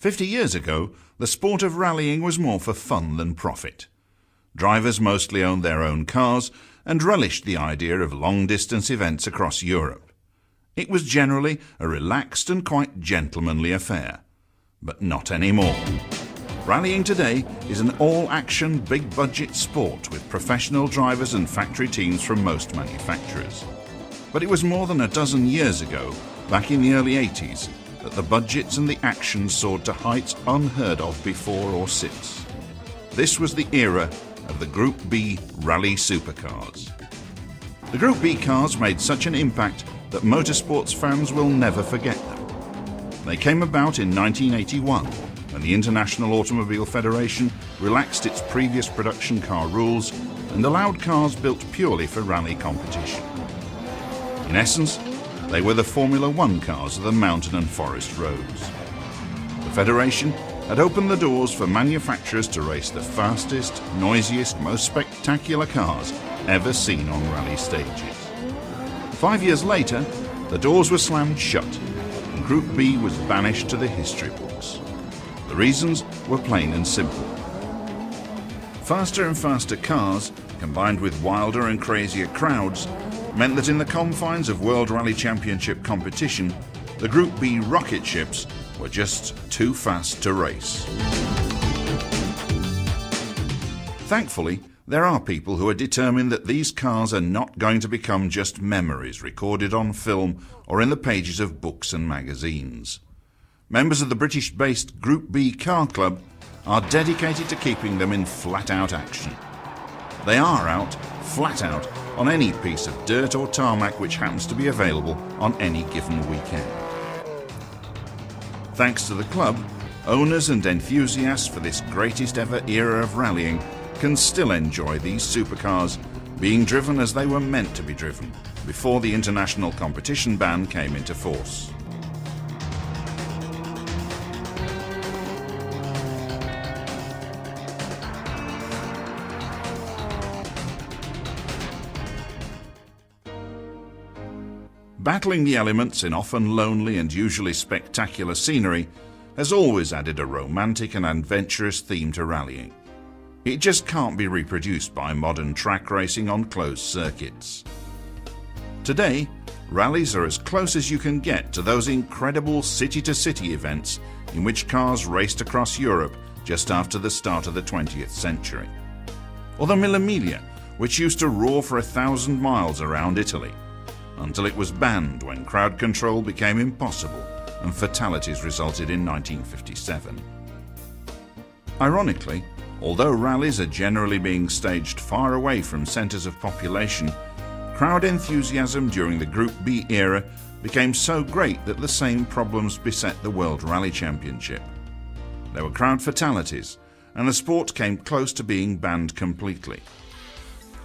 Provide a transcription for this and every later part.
50 years ago, the sport of rallying was more for fun than profit. Drivers mostly owned their own cars and relished the idea of long-distance events across Europe. It was generally a relaxed and quite gentlemanly affair. But not anymore. Rallying today is an all-action, big-budget sport with professional drivers and factory teams from most manufacturers. But it was more than a dozen years ago, back in the early 80s, that the budgets and the action soared to heights unheard of before or since. This was the era of the Group B rally supercars. The Group B cars made such an impact that motorsports fans will never forget them. They came about in 1981 when the International Automobile Federation relaxed its previous production car rules and allowed cars built purely for rally competition. In essence, they were the Formula One cars of the mountain and forest roads. The Federation had opened the doors for manufacturers to race the fastest, noisiest, most spectacular cars ever seen on rally stages. 5 years later, the doors were slammed shut and Group B was banished to the history books. The reasons were plain and simple. Faster and faster cars, combined with wilder and crazier crowds, meant that in the confines of World Rally Championship competition, the Group B rocket ships were just too fast to race. Thankfully, there are people who are determined that these cars are not going to become just memories recorded on film or in the pages of books and magazines. Members of the British-based Group B Car Club are dedicated to keeping them in flat-out action. They are out, flat out, on any piece of dirt or tarmac which happens to be available on any given weekend. Thanks to the club, owners and enthusiasts for this greatest ever era of rallying can still enjoy these supercars being driven as they were meant to be driven before the international competition ban came into force. Battling the elements in often lonely and usually spectacular scenery has always added a romantic and adventurous theme to rallying. It just can't be reproduced by modern track racing on closed circuits. Today, rallies are as close as you can get to those incredible city-to-city events in which cars raced across Europe just after the start of the 20th century. Or the Mille Miglia, which used to roar for 1,000 miles around Italy, until it was banned when crowd control became impossible and fatalities resulted in 1957. Ironically, although rallies are generally being staged far away from centres of population, crowd enthusiasm during the Group B era became so great that the same problems beset the World Rally Championship. There were crowd fatalities, and the sport came close to being banned completely.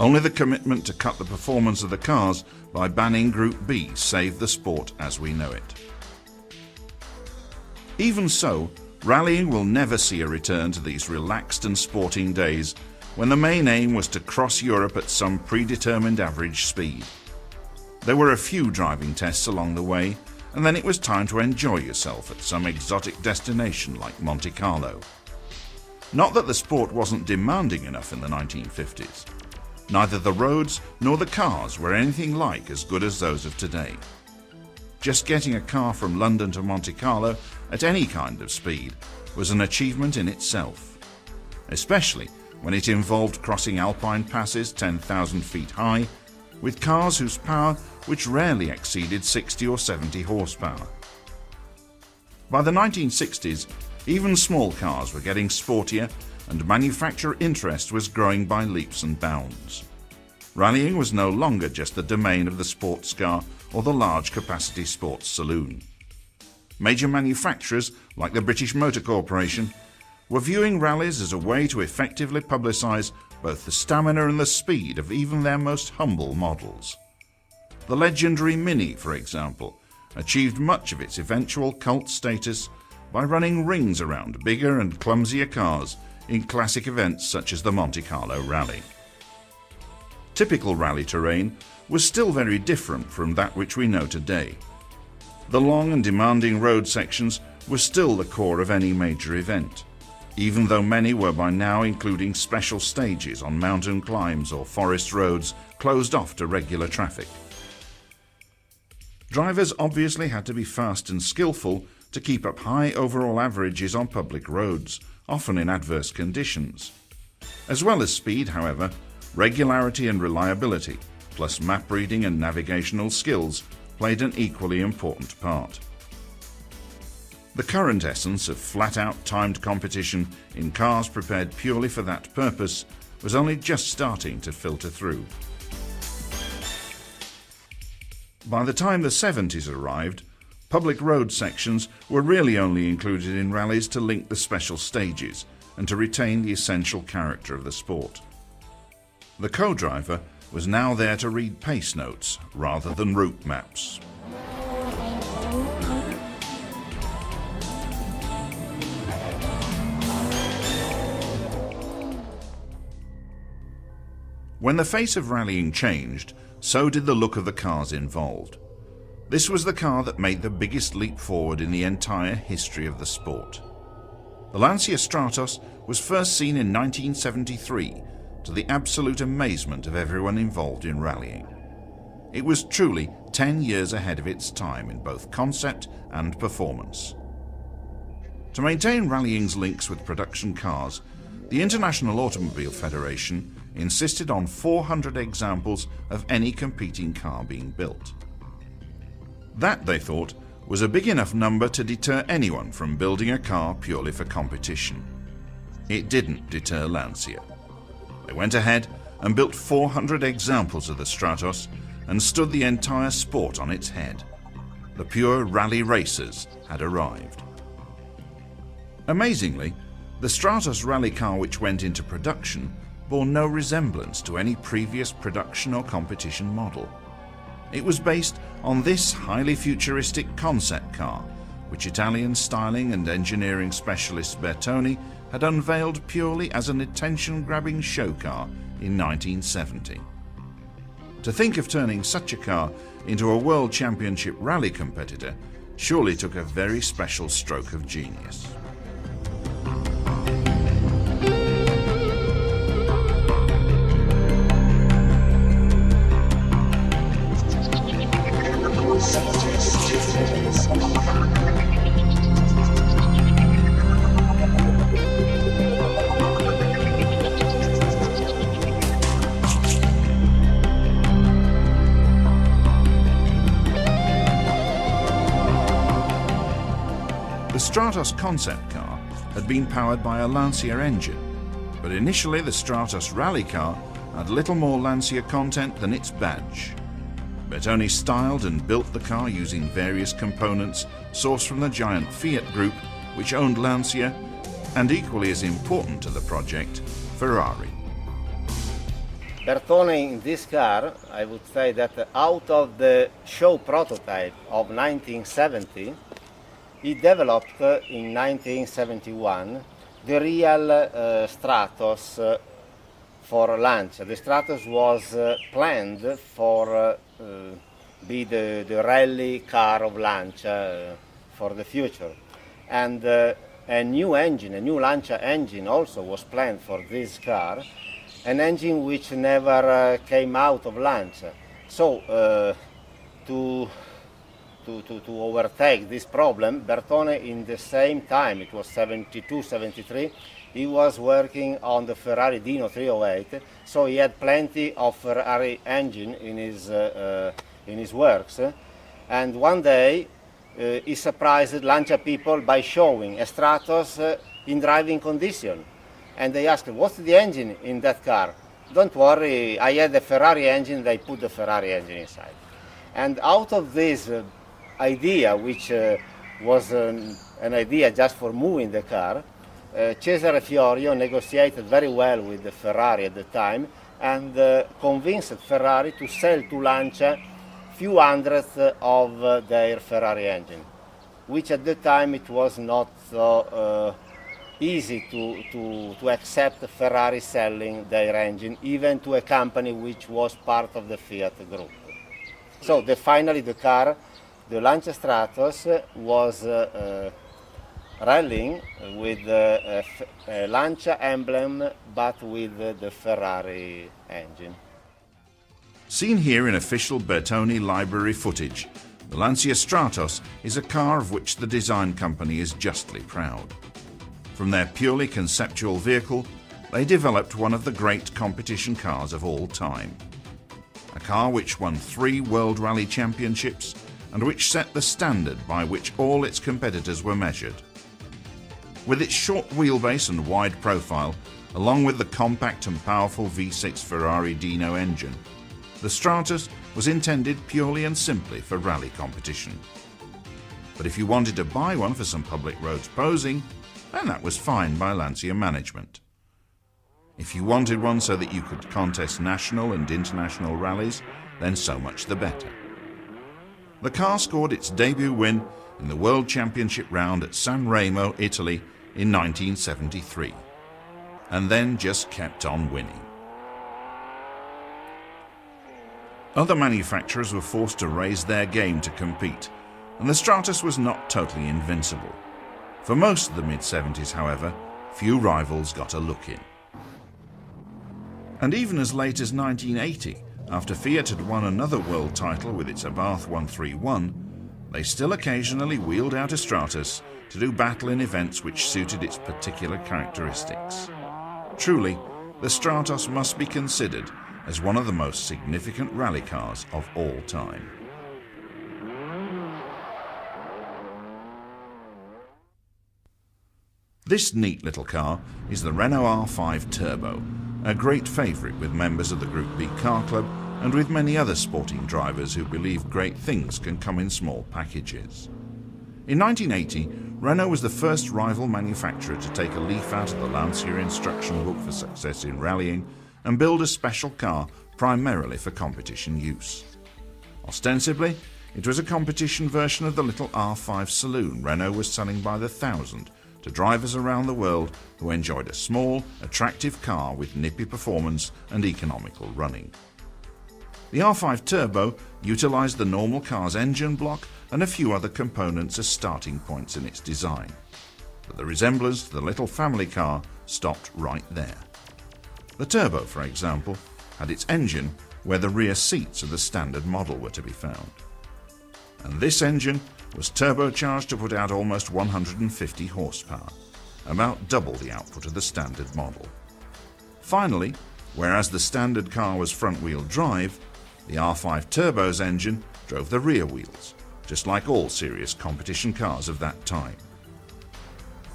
Only the commitment to cut the performance of the cars by banning Group B saved the sport as we know it. Even so, rallying will never see a return to these relaxed and sporting days when the main aim was to cross Europe at some predetermined average speed. There were a few driving tests along the way, and then it was time to enjoy yourself at some exotic destination like Monte Carlo. Not that the sport wasn't demanding enough in the 1950s. Neither the roads nor the cars were anything like as good as those of today. Just getting a car from London to Monte Carlo at any kind of speed was an achievement in itself, especially when it involved crossing alpine passes 10,000 feet high with cars whose power which rarely exceeded 60 or 70 horsepower. By the 1960s, even small cars were getting sportier and manufacturer interest was growing by leaps and bounds. Rallying was no longer just the domain of the sports car or the large capacity sports saloon. Major manufacturers like the British Motor Corporation were viewing rallies as a way to effectively publicise both the stamina and the speed of even their most humble models. The legendary Mini, for example, achieved much of its eventual cult status by running rings around bigger and clumsier cars in classic events such as the Monte Carlo Rally. Typical rally terrain was still very different from that which we know today. The long and demanding road sections was still the core of any major event, even though many were by now including special stages on mountain climbs or forest roads closed off to regular traffic. Drivers obviously had to be fast and skillful to keep up high overall averages on public roads, often in adverse conditions. As well as speed, however, regularity and reliability, plus map reading and navigational skills, played an equally important part. The current essence of flat-out timed competition in cars prepared purely for that purpose was only just starting to filter through. By the time the 70s arrived, public road sections were really only included in rallies to link the special stages and to retain the essential character of the sport. The co-driver was now there to read pace notes rather than route maps. When the face of rallying changed, so did the look of the cars involved. This was the car that made the biggest leap forward in the entire history of the sport. The Lancia Stratos was first seen in 1973, to the absolute amazement of everyone involved in rallying. It was truly 10 years ahead of its time in both concept and performance. To maintain rallying's links with production cars, the International Automobile Federation insisted on 400 examples of any competing car being built. That, they thought, was a big enough number to deter anyone from building a car purely for competition. It didn't deter Lancia. They went ahead and built 400 examples of the Stratos and stood the entire sport on its head. The pure rally racers had arrived. Amazingly, the Stratos rally car which went into production bore no resemblance to any previous production or competition model. It was based on this highly futuristic concept car, which Italian styling and engineering specialist Bertone had unveiled purely as an attention-grabbing show car in 1970. To think of turning such a car into a World Championship rally competitor surely took a very special stroke of genius. The Stratos concept car had been powered by a Lancia engine, but initially the Stratos rally car had little more Lancia content than its badge. Bertone styled and built the car using various components sourced from the giant Fiat group, which owned Lancia, and equally as important to the project, Ferrari. Bertone in this car, I would say that out of the show prototype of 1970, he developed in 1971 the real Stratos for Lancia. The Stratos was planned for be the rally car of Lancia for the future. And a new engine, a new Lancia engine also was planned for this car, an engine which never came out of Lancia. So to overtake this problem, Bertone in the same time, it was 72, 73, he was working on the Ferrari Dino 308, so he had plenty of Ferrari engine in his works. And one day he surprised Lancia people by showing a Stratos in driving condition. And they asked, what's the engine in that car? Don't worry, I had a Ferrari engine, they put the Ferrari engine inside. And out of this idea, which was an idea just for moving the car, Cesare Fiorio negotiated very well with the Ferrari at the time and convinced Ferrari to sell to Lancia few hundreds of their Ferrari engine, which at the time it was not so easy to accept Ferrari selling their engine, even to a company which was part of the Fiat group. So finally the car, the Lancia Stratos, was rallying with a Lancia emblem, but with the Ferrari engine. Seen here in official Bertone library footage, the Lancia Stratos is a car of which the design company is justly proud. From their purely conceptual vehicle, they developed one of the great competition cars of all time. A car which won 3 World Rally Championships and which set the standard by which all its competitors were measured. With its short wheelbase and wide profile, along with the compact and powerful V6 Ferrari Dino engine, the Stratos was intended purely and simply for rally competition. But if you wanted to buy one for some public roads posing, then that was fine by Lancia management. If you wanted one so that you could contest national and international rallies, then so much the better. The car scored its debut win in the World Championship round at San Remo, Italy in 1973, and then just kept on winning. Other manufacturers were forced to raise their game to compete, and the Stratos was not totally invincible. For most of the mid-70s, however, few rivals got a look in. And even as late as 1980, after Fiat had won another world title with its Abarth 131, they still occasionally wheeled out a Stratos to do battle in events which suited its particular characteristics. Truly, the Stratos must be considered as one of the most significant rally cars of all time. This neat little car is the Renault R5 Turbo, a great favourite with members of the Group B car club and with many other sporting drivers who believe great things can come in small packages. In 1980, Renault was the first rival manufacturer to take a leaf out of the Lancia instruction book for success in rallying and build a special car primarily for competition use. Ostensibly, it was a competition version of the little R5 saloon Renault was selling by the thousand to drivers around the world who enjoyed a small, attractive car with nippy performance and economical running. The R5 Turbo utilised the normal car's engine block and a few other components as starting points in its design, but the resemblance to the little family car stopped right there. The Turbo, for example, had its engine where the rear seats of the standard model were to be found. And this engine was turbocharged to put out almost 150 horsepower, about double the output of the standard model. Finally, whereas the standard car was front-wheel drive, the R5 Turbo's engine drove the rear wheels, just like all serious competition cars of that time.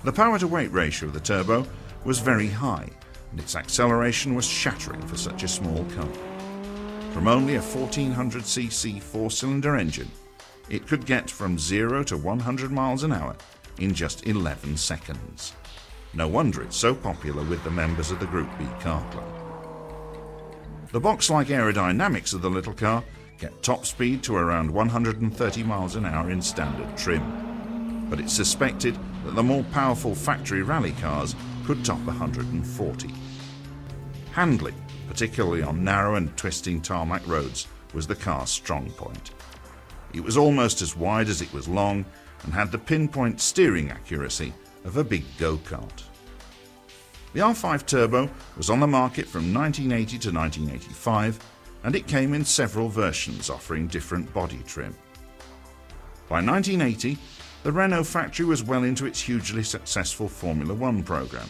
The power-to-weight ratio of the Turbo was very high, and its acceleration was shattering for such a small car. From only a 1400cc four-cylinder engine, it could get from 0 to 100 miles an hour in just 11 seconds. No wonder it's so popular with the members of the Group B car club. The box-like aerodynamics of the little car kept top speed to around 130 miles an hour in standard trim, but it's suspected that the more powerful factory rally cars could top 140. Handling, particularly on narrow and twisting tarmac roads, was the car's strong point. It was almost as wide as it was long and had the pinpoint steering accuracy of a big go-kart. The R5 Turbo was on the market from 1980 to 1985, and it came in several versions offering different body trim. By 1980, the Renault factory was well into its hugely successful Formula One program,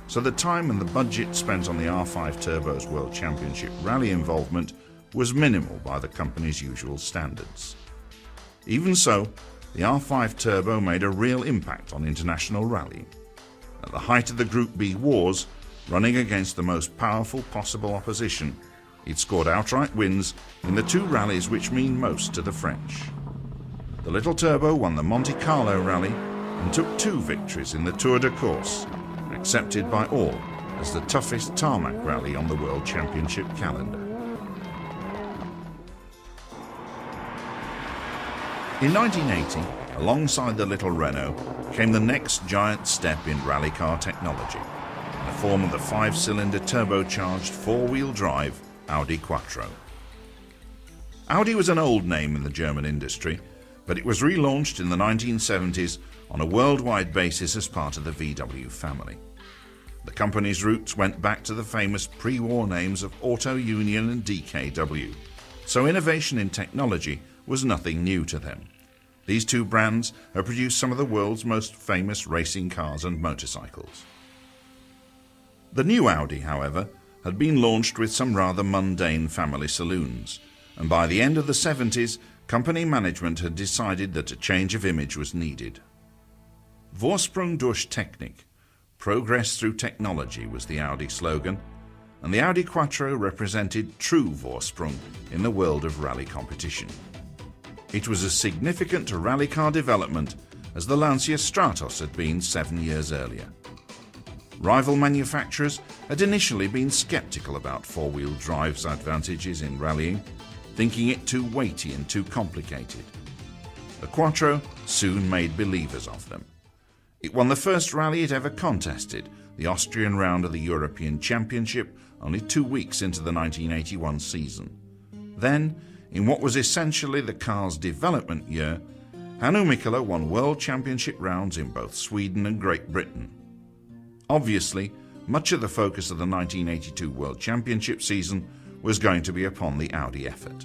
so the time and the budget spent on the R5 Turbo's World Championship rally involvement was minimal by the company's usual standards. Even so, the R5 Turbo made a real impact on international rallying. At the height of the Group B wars, running against the most powerful possible opposition, it scored outright wins in the 2 rallies which mean most to the French. The little Turbo won the Monte Carlo rally and took 2 victories in the Tour de Corse, accepted by all as the toughest tarmac rally on the World Championship calendar. In 1980, alongside the little Renault, came the next giant step in rally car technology, in the form of the 5-cylinder turbocharged 4-wheel drive Audi Quattro. Audi was an old name in the German industry, but it was relaunched in the 1970s on a worldwide basis as part of the VW family. The company's roots went back to the famous pre-war names of Auto Union and DKW, so innovation in technology was nothing new to them. These two brands have produced some of the world's most famous racing cars and motorcycles. The new Audi, however, had been launched with some rather mundane family saloons, and by the end of the 70s, company management had decided that a change of image was needed. Vorsprung durch Technik, progress through technology, was the Audi slogan, and the Audi Quattro represented true Vorsprung in the world of rally competition. It was as significant to rally car development as the Lancia Stratos had been 7 years earlier. Rival manufacturers had initially been sceptical about four-wheel drive's advantages in rallying, thinking it too weighty and too complicated. The Quattro soon made believers of them. It won the first rally it ever contested, the Austrian round of the European Championship, only 2 weeks into the 1981 season. Then, in what was essentially the car's development year, Hannu Mikkola won World Championship rounds in both Sweden and Great Britain. Obviously, much of the focus of the 1982 World Championship season was going to be upon the Audi effort.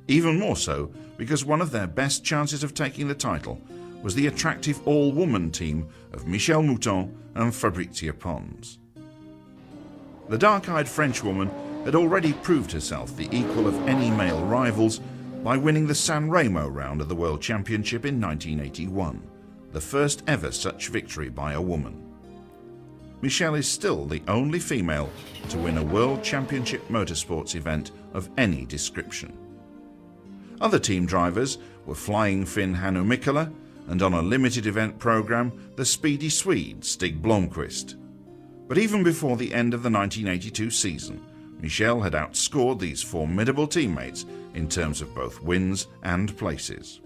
Even more so because one of their best chances of taking the title was the attractive all-woman team of Michèle Mouton and Fabrizia Pons. The dark-eyed Frenchwoman had already proved herself the equal of any male rivals by winning the San Remo round of the World Championship in 1981, the first ever such victory by a woman. Michèle is still the only female to win a World Championship motorsports event of any description. Other team drivers were Flying Finn Hannu Mikkola and, on a limited event programme, the speedy Swede Stig Blomqvist. But even before the end of the 1982 season, Michèle had outscored these formidable teammates in terms of both wins and places.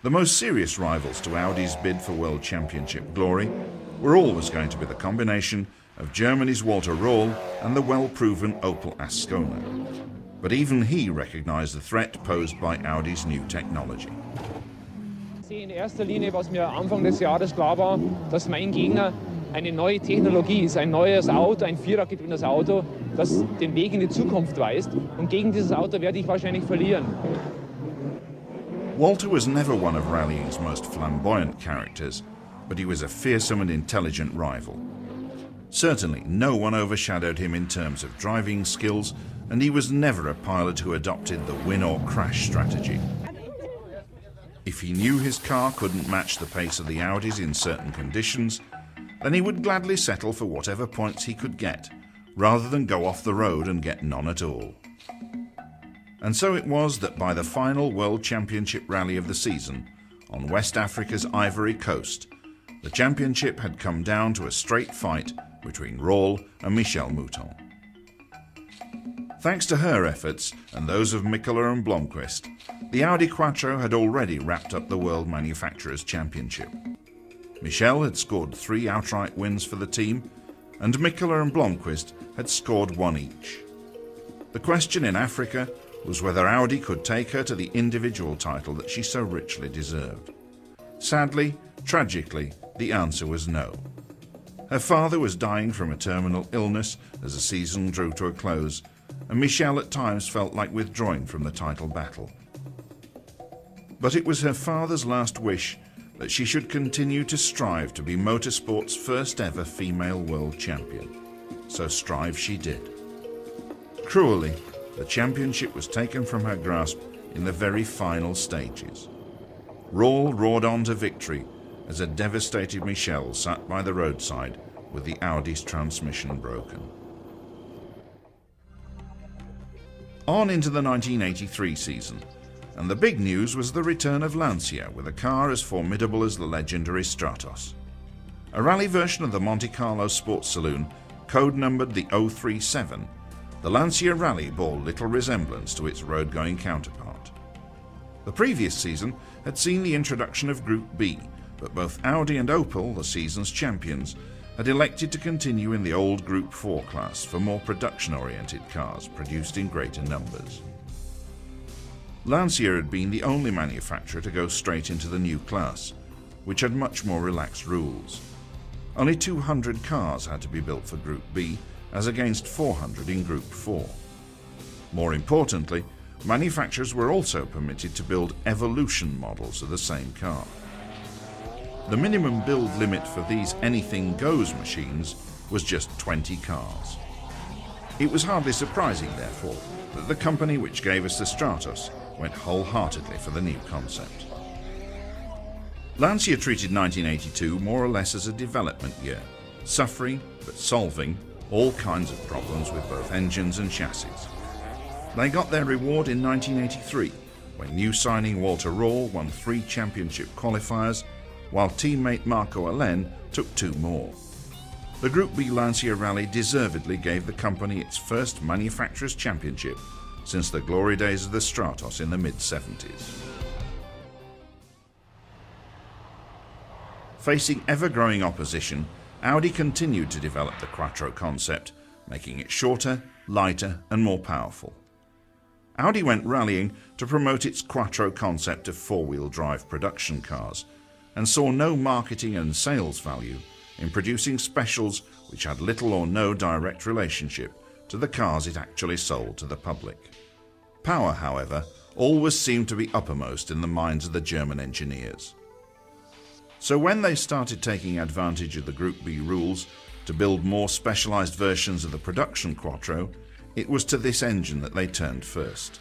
The most serious rivals to Audi's bid for World Championship glory were always going to be the combination of Germany's Walter Röhrl and the well-proven Opel Ascona. But even he recognised the threat posed by Audi's new technology. In erster Linie, was mir Anfang des Jahres klar war, dass mein Gegner eine neue Technologie ist, ein neues Auto, ein vierradgetriebenes Auto, das den Weg in die Zukunft weist. Und gegen dieses Auto werde ich wahrscheinlich verlieren. Walter was never one of rallying's most flamboyant characters, but he was a fearsome and intelligent rival. Certainly, no one overshadowed him in terms of driving skills, and he was never a pilot who adopted the win or crash strategy. If he knew his car couldn't match the pace of the Audis in certain conditions, then he would gladly settle for whatever points he could get, rather than go off the road and get none at all. And so it was that by the final World Championship rally of the season, on West Africa's Ivory Coast, the championship had come down to a straight fight between Röhrl and Michèle Mouton. Thanks to her efforts and those of Mikkola and Blomqvist, the Audi Quattro had already wrapped up the World Manufacturers' Championship. Michèle had scored 3 outright wins for the team, and Mikkola and Blomqvist had scored 1 each. The question in Africa was whether Audi could take her to the individual title that she so richly deserved. Sadly, tragically, the answer was no. Her father was dying from a terminal illness as the season drew to a close, and Michèle at times felt like withdrawing from the title battle. But it was her father's last wish that she should continue to strive to be motorsport's first ever female world champion. So strive she did. Cruelly, the championship was taken from her grasp in the very final stages. Röhrl roared on to victory as a devastated Michèle sat by the roadside with the Audi's transmission broken. On into the 1983 season, and the big news was the return of Lancia with a car as formidable as the legendary Stratos. A rally version of the Monte Carlo Sports Saloon, code-numbered the 037, the Lancia Rally bore little resemblance to its road-going counterpart. The previous season had seen the introduction of Group B, but both Audi and Opel, the season's champions, had elected to continue in the old Group 4 class for more production-oriented cars produced in greater numbers. Lancia had been the only manufacturer to go straight into the new class, which had much more relaxed rules. Only 200 cars had to be built for Group B, as against 400 in Group 4. More importantly, manufacturers were also permitted to build evolution models of the same car. The minimum build limit for these anything goes machines was just 20 cars. It was hardly surprising, therefore, that the company which gave us the Stratos went wholeheartedly for the new concept. Lancia treated 1982 more or less as a development year, suffering but solving all kinds of problems with both engines and chassis. They got their reward in 1983, when new signing Walter Röhrl won 3 championship qualifiers, while teammate Marco Allen took 2 more. The Group B Lancia Rally deservedly gave the company its first manufacturers' championship since the glory days of the Stratos in the mid-70s. Facing ever-growing opposition, Audi continued to develop the Quattro concept, making it shorter, lighter and more powerful. Audi went rallying to promote its Quattro concept of four-wheel drive production cars, and saw no marketing and sales value in producing specials which had little or no direct relationship to the cars it actually sold to the public. Power, however, always seemed to be uppermost in the minds of the German engineers. So when they started taking advantage of the Group B rules to build more specialized versions of the production Quattro, it was to this engine that they turned first.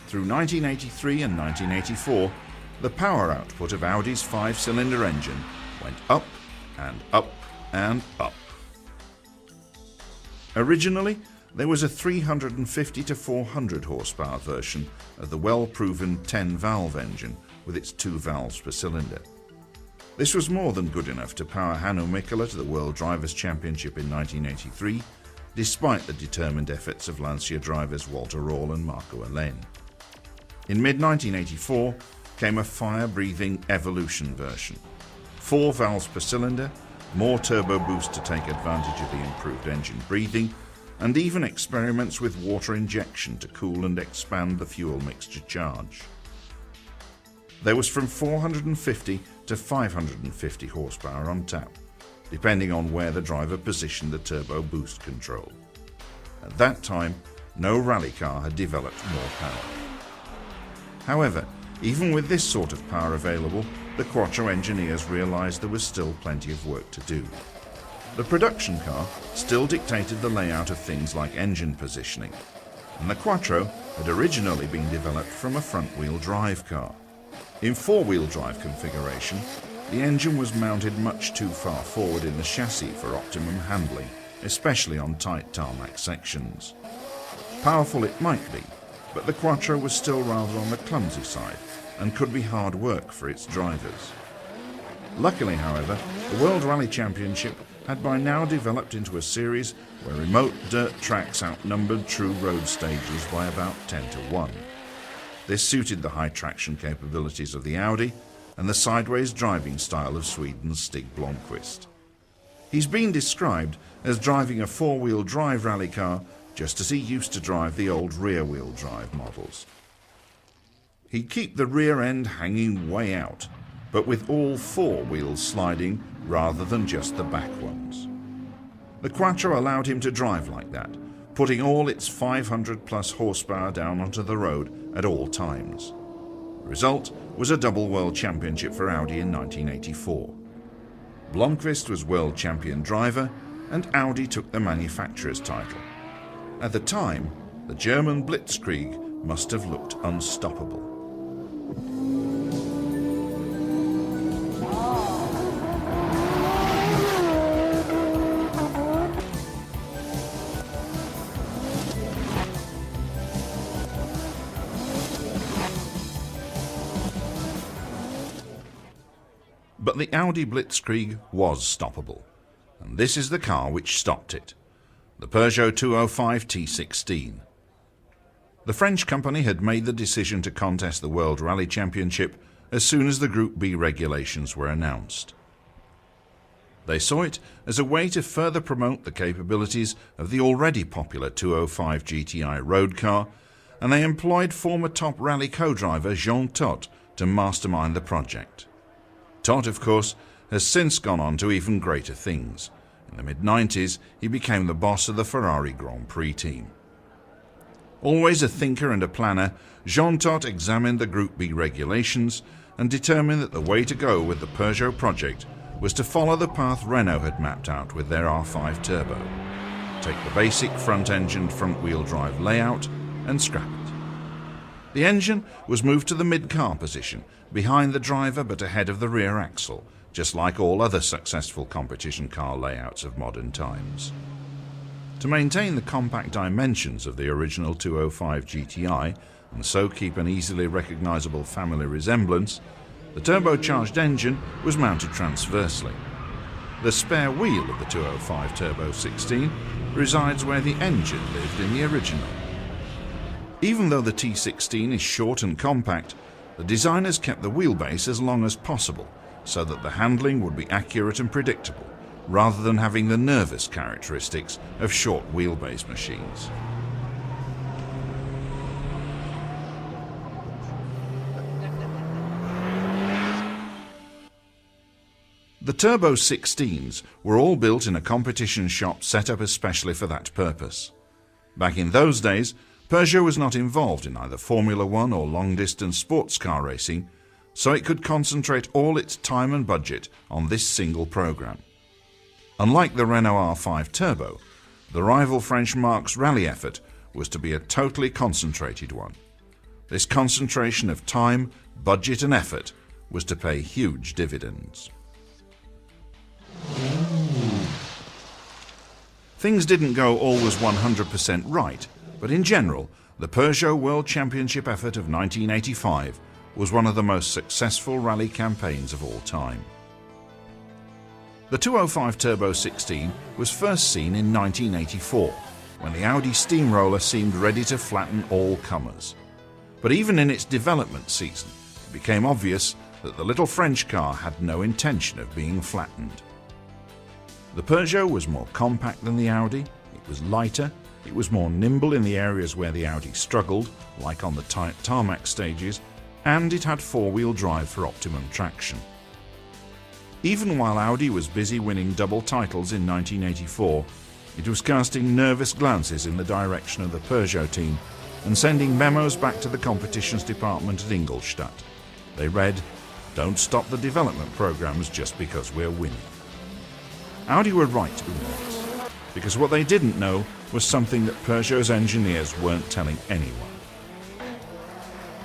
Through 1983 and 1984, the power output of Audi's 5-cylinder engine went up and up and up. Originally, there was a 350 to 400 horsepower version of the well-proven 10-valve engine with its 2 valves per cylinder. This was more than good enough to power Hannu Mikkola to the World Drivers' Championship in 1983, despite the determined efforts of Lancia drivers Walter Röhrl and Marco Allen. In mid-1984 came a fire-breathing Evolution version. 4 valves per cylinder, more turbo boost to take advantage of the improved engine breathing, and even experiments with water injection to cool and expand the fuel mixture charge. There was from 450 to 550 horsepower on tap, depending on where the driver positioned the turbo boost control. At that time, no rally car had developed more power. However, even with this sort of power available, the Quattro engineers realized there was still plenty of work to do. The production car still dictated the layout of things like engine positioning, and the Quattro had originally been developed from a front-wheel drive car. In four-wheel drive configuration, the engine was mounted much too far forward in the chassis for optimum handling, especially on tight tarmac sections. Powerful it might be, but the Quattro was still rather on the clumsy side and could be hard work for its drivers. Luckily, however, the World Rally Championship had by now developed into a series where remote dirt tracks outnumbered true road stages by about 10 to 1. This suited the high traction capabilities of the Audi and the sideways driving style of Sweden's Stig Blomqvist. He's been described as driving a four-wheel drive rally car just as he used to drive the old rear-wheel drive models. He'd keep the rear end hanging way out, but with all 4 wheels sliding rather than just the back ones. The Quattro allowed him to drive like that, putting all its 500 plus horsepower down onto the road at all times. The result was a double world championship for Audi in 1984. Blomqvist was world champion driver and Audi took the manufacturer's title. At the time, the German Blitzkrieg must have looked unstoppable. But the Audi Blitzkrieg was stoppable, and this is the car which stopped it, the Peugeot 205 T16. The French company had made the decision to contest the World Rally Championship as soon as the Group B regulations were announced. They saw it as a way to further promote the capabilities of the already popular 205 GTI road car and they employed former top rally co-driver Jean Todt to mastermind the project. Todt, of course, has since gone on to even greater things. In the mid-90s, he became the boss of the Ferrari Grand Prix team. Always a thinker and a planner, Jean Todt examined the Group B regulations and determined that the way to go with the Peugeot project was to follow the path Renault had mapped out with their R5 Turbo. Take the basic front-engined front-wheel drive layout and scrap it. The engine was moved to the mid-car position, behind the driver but ahead of the rear axle, just like all other successful competition car layouts of modern times. To maintain the compact dimensions of the original 205 GTI, and so keep an easily recognizable family resemblance, the turbocharged engine was mounted transversely. The spare wheel of the 205 Turbo 16 resides where the engine lived in the original. Even though the T16 is short and compact, the designers kept the wheelbase as long as possible so that the handling would be accurate and predictable, rather than having the nervous characteristics of short wheelbase machines. The Turbo 16s were all built in a competition shop set up especially for that purpose. Back in those days, Peugeot was not involved in either Formula One or long-distance sports car racing, so it could concentrate all its time and budget on this single program. Unlike the Renault R5 Turbo, the rival French Marque's rally effort was to be a totally concentrated one. This concentration of time, budget and effort was to pay huge dividends. Things didn't go always 100% right, but in general, the Peugeot World Championship effort of 1985 was one of the most successful rally campaigns of all time. The 205 Turbo 16 was first seen in 1984, when the Audi steamroller seemed ready to flatten all comers. But even in its development season, it became obvious that the little French car had no intention of being flattened. The Peugeot was more compact than the Audi, it was lighter, it was more nimble in the areas where the Audi struggled, like on the tight tarmac stages, and it had four-wheel drive for optimum traction. Even while Audi was busy winning double titles in 1984, it was casting nervous glances in the direction of the Peugeot team and sending memos back to the competitions department at Ingolstadt. They read, "Don't stop the development programs just because we're winning." Audi were right to be nervous, because what they didn't know was something that Peugeot's engineers weren't telling anyone.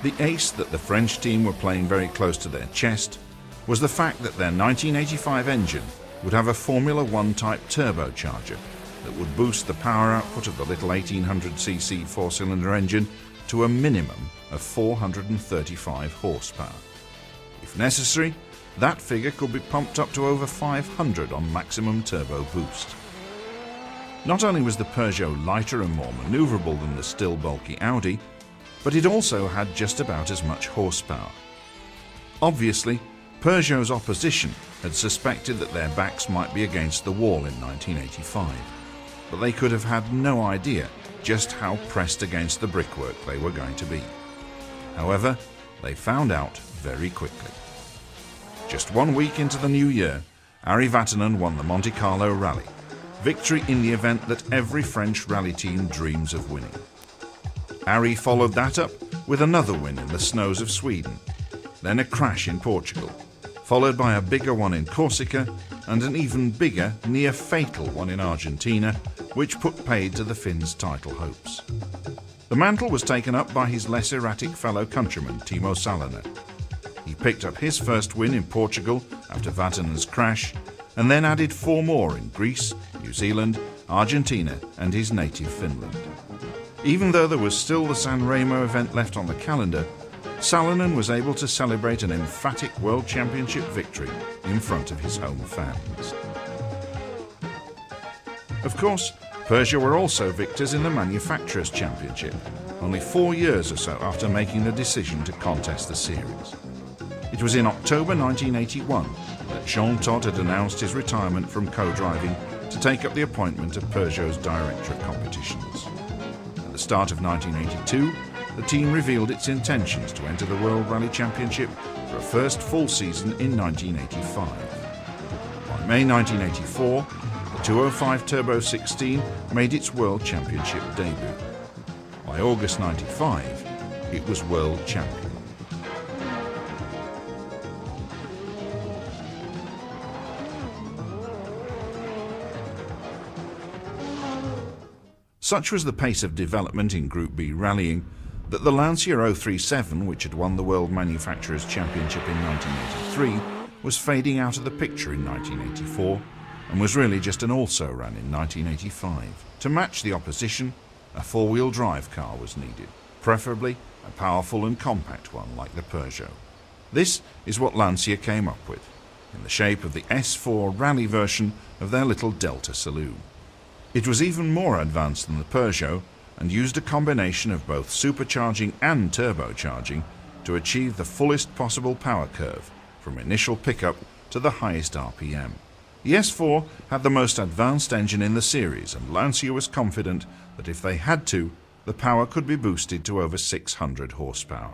The ace that the French team were playing very close to their chest was the fact that their 1985 engine would have a Formula One type turbocharger that would boost the power output of the little 1800cc four-cylinder engine to a minimum of 435 horsepower. If necessary, that figure could be pumped up to over 500 on maximum turbo boost. Not only was the Peugeot lighter and more manoeuvrable than the still bulky Audi, but it also had just about as much horsepower. Obviously, Peugeot's opposition had suspected that their backs might be against the wall in 1985, but they could have had no idea just how pressed against the brickwork they were going to be. However, they found out very quickly. Just 1 week into the new year, Ari Vatanen won the Monte Carlo Rally, victory in the event that every French rally team dreams of winning. Ari followed that up with another win in the snows of Sweden, then a crash in Portugal, followed by a bigger one in Corsica and an even bigger, near-fatal one in Argentina, which put paid to the Finns' title hopes. The mantle was taken up by his less erratic fellow countryman Timo Salonen. He picked up his first win in Portugal after Vatanen's crash, and then added 4 more in Greece, New Zealand, Argentina and his native Finland. Even though there was still the San Remo event left on the calendar, Salonen was able to celebrate an emphatic World Championship victory in front of his home fans. Of course, Peugeot were also victors in the Manufacturers' Championship, only 4 years or so after making the decision to contest the series. It was in October 1981 that Jean Todt had announced his retirement from co-driving to take up the appointment of Peugeot's Director of Competitions. At the start of 1982, the team revealed its intentions to enter the World Rally Championship for a first full season in 1985. By May 1984, the 205 Turbo 16 made its World Championship debut. By August 95, it was World Champion. Such was the pace of development in Group B rallying that the Lancia 037, which had won the World Manufacturers' Championship in 1983, was fading out of the picture in 1984 and was really just an also-ran in 1985. To match the opposition, a four-wheel drive car was needed, preferably a powerful and compact one like the Peugeot. This is what Lancia came up with, in the shape of the S4 rally version of their little Delta saloon. It was even more advanced than the Peugeot and used a combination of both supercharging and turbocharging to achieve the fullest possible power curve, from initial pickup to the highest RPM. The S4 had the most advanced engine in the series, and Lancia was confident that if they had to, the power could be boosted to over 600 horsepower.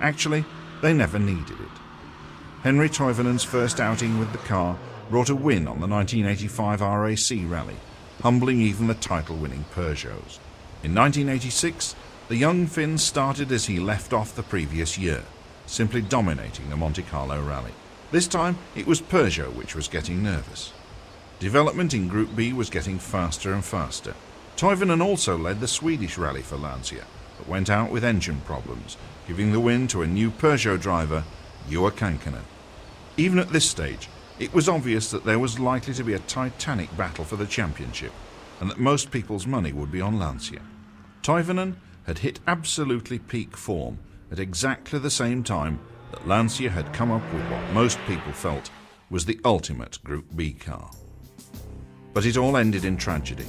Actually, they never needed it. Henri Toivonen's first outing with the car brought a win on the 1985 RAC rally, humbling even the title-winning Peugeots. In 1986, the young Finn started as he left off the previous year, simply dominating the Monte Carlo rally. This time, it was Peugeot which was getting nervous. Development in Group B was getting faster and faster. Toivonen also led the Swedish rally for Lancia, but went out with engine problems, giving the win to a new Peugeot driver, Juha Kankkunen. Even at this stage, it was obvious that there was likely to be a titanic battle for the championship, and that most people's money would be on Lancia. Toivonen had hit absolutely peak form at exactly the same time that Lancia had come up with what most people felt was the ultimate Group B car. But it all ended in tragedy.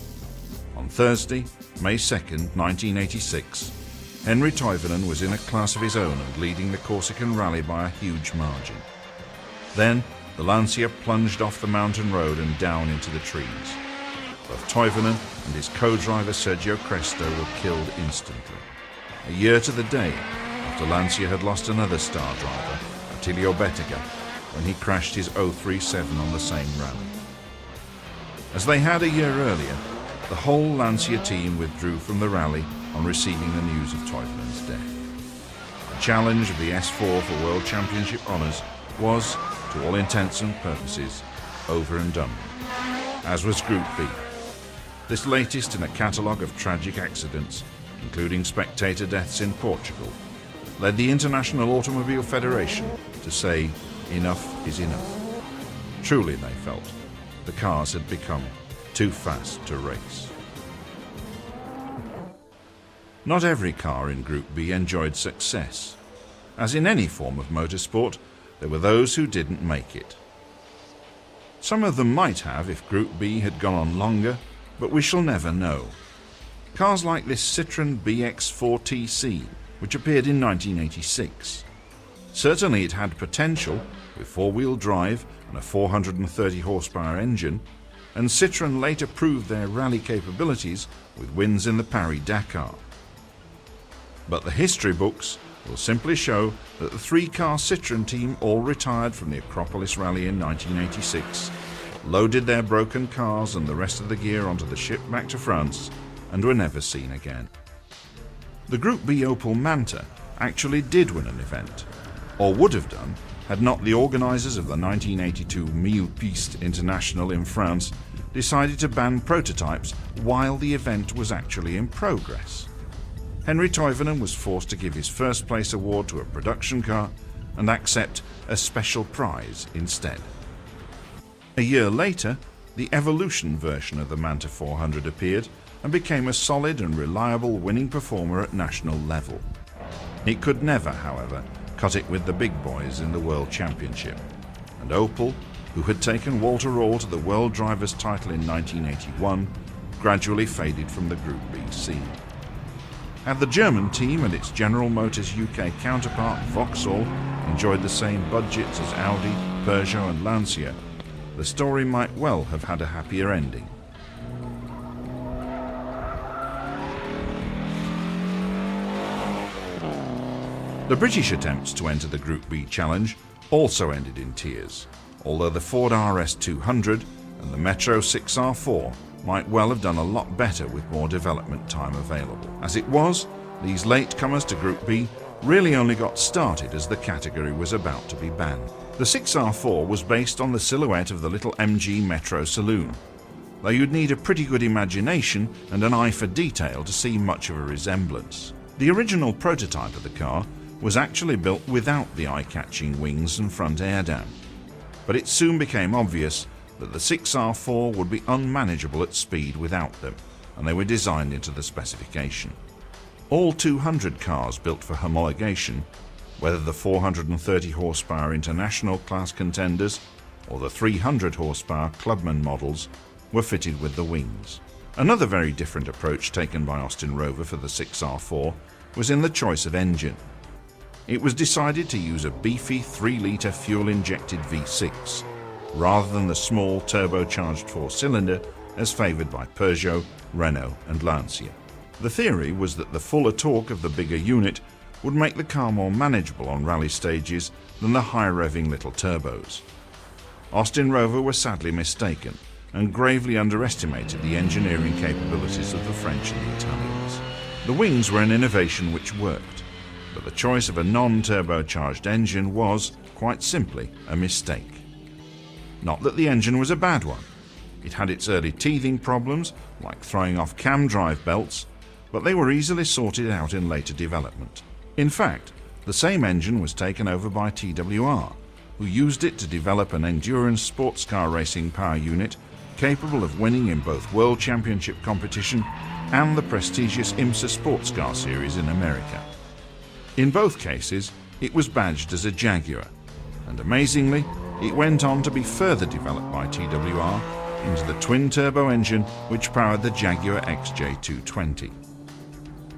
On Thursday, May 2nd, 1986, Henri Toivonen was in a class of his own and leading the Corsican rally by a huge margin. Then, the Lancia plunged off the mountain road and down into the trees. Both Toivonen and his co-driver Sergio Cresto were killed instantly. A year to the day after Lancia had lost another star driver, Attilio Bettega, when he crashed his 037 on the same rally. As they had a year earlier, the whole Lancia team withdrew from the rally on receiving the news of Toivonen's death. The challenge of the S4 for World Championship honours was, to all intents and purposes, over and done with, as was Group B. This latest in a catalogue of tragic accidents, including spectator deaths in Portugal, led the International Automobile Federation to say enough is enough. Truly, they felt, the cars had become too fast to race. Not every car in Group B enjoyed success. As in any form of motorsport, there were those who didn't make it. Some of them might have if Group B had gone on longer, but we shall never know. Cars like this Citroën BX4TC, which appeared in 1986. Certainly it had potential, with four-wheel drive and a 430 horsepower engine, and Citroën later proved their rally capabilities with wins in the Paris-Dakar. But the history books will simply show that the three-car Citroën team all retired from the Acropolis Rally in 1986, loaded their broken cars and the rest of the gear onto the ship back to France, and were never seen again. The Group B Opel Manta actually did win an event, or would have done had not the organisers of the 1982 Mille Pistes International in France decided to ban prototypes while the event was actually in progress. Henri Toivonen was forced to give his first place award to a production car and accept a special prize instead. A year later, the Evolution version of the Manta 400 appeared and became a solid and reliable winning performer at national level. It could never, however, cut it with the big boys in the World Championship, and Opel, who had taken Walter Röhrl to the World Drivers' title in 1981, gradually faded from the Group B scene. Had the German team and its General Motors UK counterpart Vauxhall enjoyed the same budgets as Audi, Peugeot and Lancia, the story might well have had a happier ending. The British attempts to enter the Group B challenge also ended in tears, although the Ford RS200 and the Metro 6R4 might well have done a lot better with more development time available. As it was, these latecomers to Group B really only got started as the category was about to be banned. The 6R4 was based on the silhouette of the little MG Metro saloon, though you'd need a pretty good imagination and an eye for detail to see much of a resemblance. The original prototype of the car was actually built without the eye-catching wings and front airdown, but it soon became obvious that the 6R4 would be unmanageable at speed without them, and they were designed into the specification. All 200 cars built for homologation, whether the 430 horsepower International class contenders or the 300 horsepower Clubman models, were fitted with the wings. Another very different approach taken by Austin Rover for the 6R4 was in the choice of engine. It was decided to use a beefy 3-litre fuel-injected V6, rather than the small turbocharged 4-cylinder as favoured by Peugeot, Renault and Lancia. The theory was that the fuller torque of the bigger unit would make the car more manageable on rally stages than the high-revving little turbos. Austin Rover were sadly mistaken and gravely underestimated the engineering capabilities of the French and the Italians. The wings were an innovation which worked, but the choice of a non-turbocharged engine was, quite simply, a mistake. Not that the engine was a bad one. It had its early teething problems, like throwing off cam drive belts, but they were easily sorted out in later development. In fact, the same engine was taken over by TWR, who used it to develop an endurance sports car racing power unit capable of winning in both World Championship competition and the prestigious IMSA Sports Car Series in America. In both cases, it was badged as a Jaguar, and amazingly, it went on to be further developed by TWR into the twin-turbo engine which powered the Jaguar XJ220.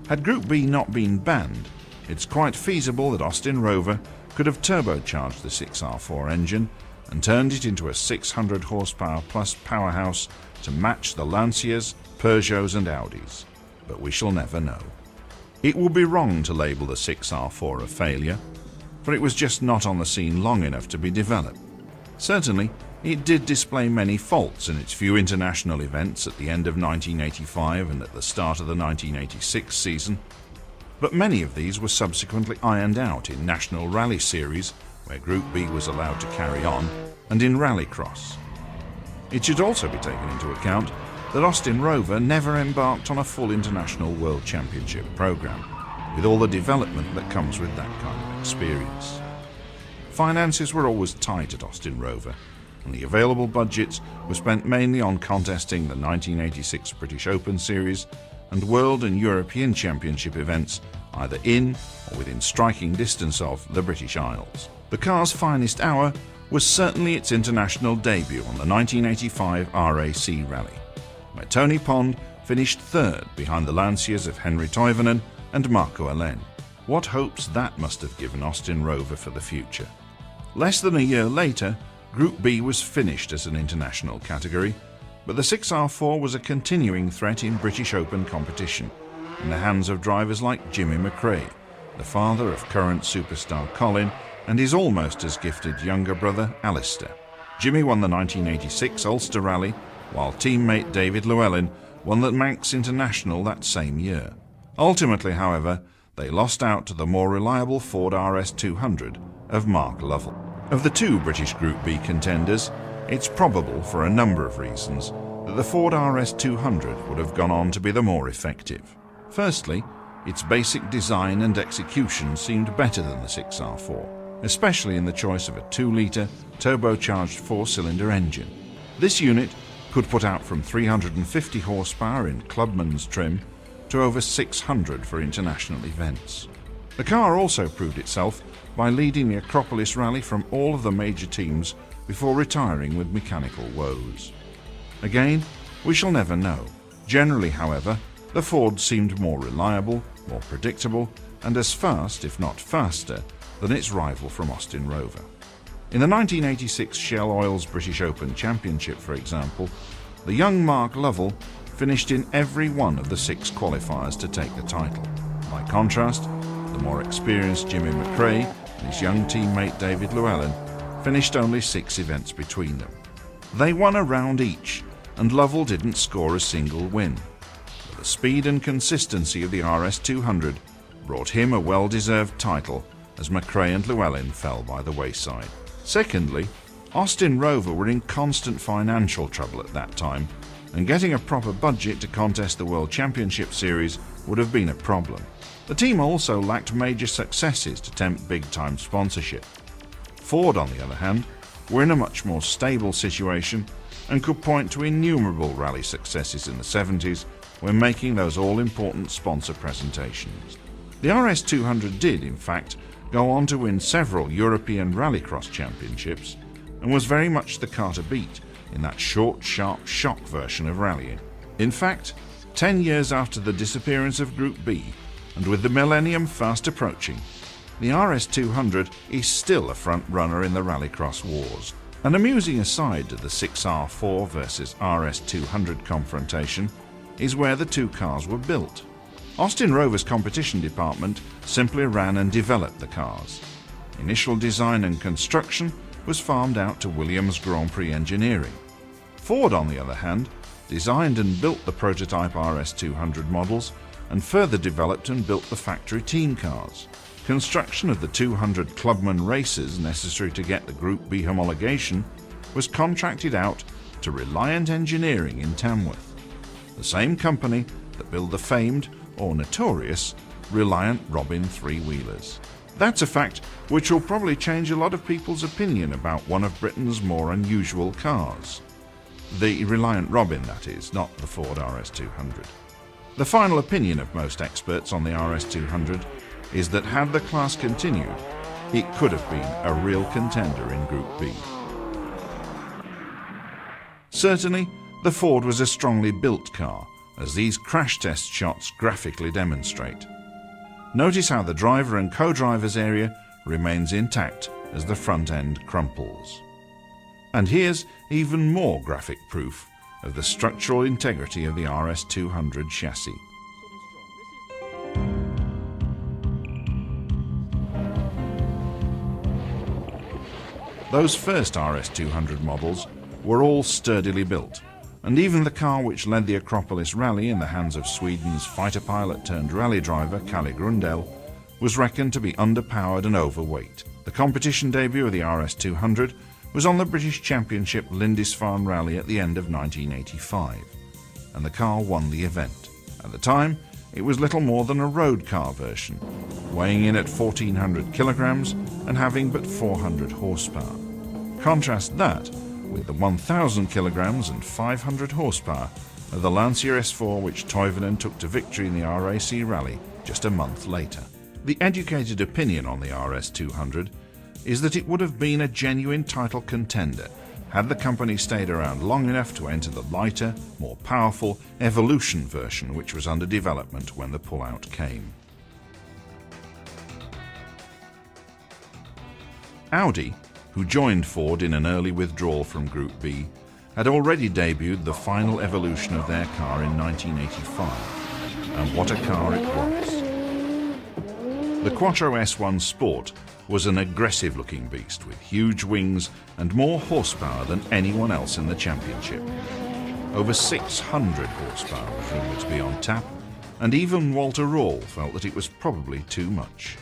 Had Group B not been banned, it's quite feasible that Austin Rover could have turbocharged the 6R4 engine and turned it into a 600 horsepower plus powerhouse to match the Lancias, Peugeots and Audis. But we shall never know. It would be wrong to label the 6R4 a failure, for it was just not on the scene long enough to be developed. Certainly, it did display many faults in its few international events at the end of 1985 and at the start of the 1986 season, but many of these were subsequently ironed out in National Rally Series, where Group B was allowed to carry on, and in Rallycross. It should also be taken into account that Austin Rover never embarked on a full International World Championship program, with all the development that comes with that kind of experience. Finances were always tight at Austin Rover, and the available budgets were spent mainly on contesting the 1986 British Open Series and World and European Championship events either in or within striking distance of the British Isles. The car's finest hour was certainly its international debut on the 1985 RAC Rally, where Tony Pond finished third behind the Lancias of Henry Toivonen and Marco Alén. What hopes that must have given Austin Rover for the future. Less than a year later, Group B was finished as an international category, but the 6R4 was a continuing threat in British Open competition, in the hands of drivers like Jimmy McRae, the father of current superstar Colin, and his almost as gifted younger brother Alistair. Jimmy won the 1986 Ulster Rally, while teammate David Llewellyn won the Manx International that same year. Ultimately, however, they lost out to the more reliable Ford RS200 of Mark Lovell. Of the two British Group B contenders, it's probable, for a number of reasons, that the Ford RS200 would have gone on to be the more effective. Firstly, its basic design and execution seemed better than the 6R4, especially in the choice of a 2-litre turbocharged 4-cylinder engine. This unit could put out from 350 horsepower in Clubman's trim to over 600 for international events. The car also proved itself by leading the Acropolis Rally from all of the major teams before retiring with mechanical woes. Again, we shall never know. Generally, however, the Ford seemed more reliable, more predictable, and as fast, if not faster, than its rival from Austin Rover. In the 1986 Shell Oil's British Open Championship, for example, the young Mark Lovell finished in every one of the 6 qualifiers to take the title. By contrast, the more experienced Jimmy McRae and his young teammate David Llewellyn finished only 6 events between them. They won a round each, and Lovell didn't score a single win. But the speed and consistency of the RS200 brought him a well-deserved title as McRae and Llewellyn fell by the wayside. Secondly, Austin Rover were in constant financial trouble at that time, and getting a proper budget to contest the World Championship Series would have been a problem. The team also lacked major successes to tempt big-time sponsorship. Ford, on the other hand, were in a much more stable situation and could point to innumerable rally successes in the 70s when making those all-important sponsor presentations. The RS200 did, in fact, go on to win several European Rallycross championships and was very much the car to beat in that short, sharp, shock version of rallying. In fact, 10 years after the disappearance of Group B, and with the millennium fast approaching, the RS200 is still a front-runner in the Rallycross wars. An amusing aside to the 6R4 versus RS200 confrontation is where the two cars were built. Austin Rover's competition department simply ran and developed the cars. Initial design and construction was farmed out to Williams Grand Prix Engineering. Ford, on the other hand, designed and built the prototype RS200 models and further developed and built the factory team cars. Construction of the 200 Clubman races necessary to get the Group B homologation was contracted out to Reliant Engineering in Tamworth, the same company that built the famed, or notorious, Reliant Robin three-wheelers. That's a fact which will probably change a lot of people's opinion about one of Britain's more unusual cars. The Reliant Robin, that is, not the Ford RS200. The final opinion of most experts on the RS200 is that had the class continued, it could have been a real contender in Group B. Certainly, the Ford was a strongly built car, as these crash test shots graphically demonstrate. Notice how the driver and co-driver's area remains intact as the front end crumples. And here's even more graphic proof of the structural integrity of the RS200 chassis. Those first RS200 models were all sturdily built, and even the car which led the Acropolis Rally in the hands of Sweden's fighter pilot turned rally driver Kalle Grundell was reckoned to be underpowered and overweight. The competition debut of the RS200 was on the British Championship Lindisfarne Rally at the end of 1985, and the car won the event. At the time, it was little more than a road car version, weighing in at 1,400 kilograms and having but 400 horsepower. Contrast that with the 1,000 kilograms and 500 horsepower of the Lancia S4 which Toivonen took to victory in the RAC Rally just a month later. The educated opinion on the RS200 is that it would have been a genuine title contender had the company stayed around long enough to enter the lighter, more powerful Evolution version which was under development when the pullout came. Audi, who joined Ford in an early withdrawal from Group B, had already debuted the final evolution of their car in 1985, and what a car it was. The Quattro S1 Sport was an aggressive-looking beast with huge wings and more horsepower than anyone else in the championship. Over 600 horsepower was rumoured to be on tap, and even Walter Röhrl felt that it was probably too much.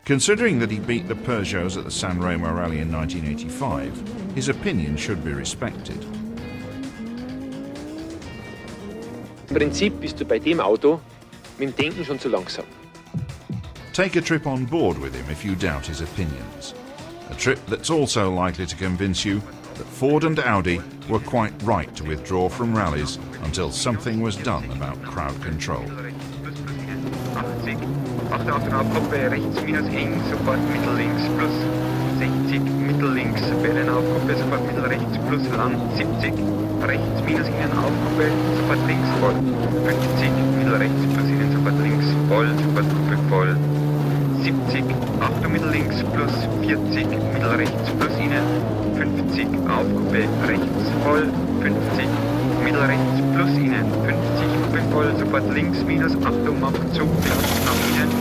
Considering that he beat the Peugeots at the San Remo Rally in 1985, his opinion should be respected. Im Prinzip bist du bei dem Auto mit dem Denken schon zu langsam. Take a trip on board with him if you doubt his opinions. A trip that's also likely to convince you that Ford and Audi were quite right to withdraw from rallies until something was done about crowd control. Achte auf den Aufgruppe, rechts minus eng, sofort mittellinks plus 60, mittellinks, Wellen Aufgruppe, sofort mittelrechts plus lang 70, rechts minus innen Aufgruppe, sofort links voll, 50, mittelrechts plus innen, sofort links voll, sofort Gruppe voll, 70, Achtung mittellinks plus 40, mittelrechts plus innen, 50, Aufgruppe rechts voll, 50, mittelrechts plus innen, 50, Gruppe voll, sofort links minus, Achtung, Abzug, Platz nach innen,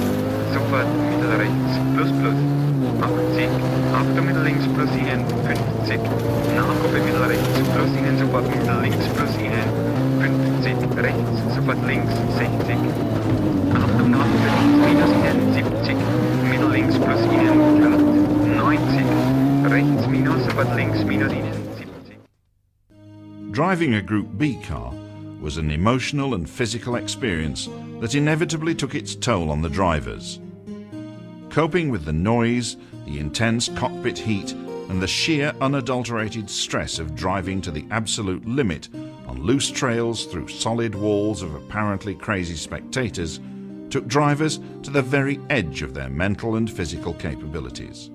sofort mittelrechts plus plus 80, Achtung mittellinks plus Ihnen 50, Nachgruppe mittelrechts plus Ihnen sofort mittellinks plus Ihnen 50, rechts sofort links 60, Achtung Nachgruppe links minus Ihnen 70, mittellinks plus Ihnen glatt 90, rechts minus sofort links minus Ihnen 70. Driving a Group B car was an emotional and physical experience that inevitably took its toll on the drivers. Coping with the noise, the intense cockpit heat, and the sheer unadulterated stress of driving to the absolute limit on loose trails through solid walls of apparently crazy spectators took drivers to the very edge of their mental and physical capabilities.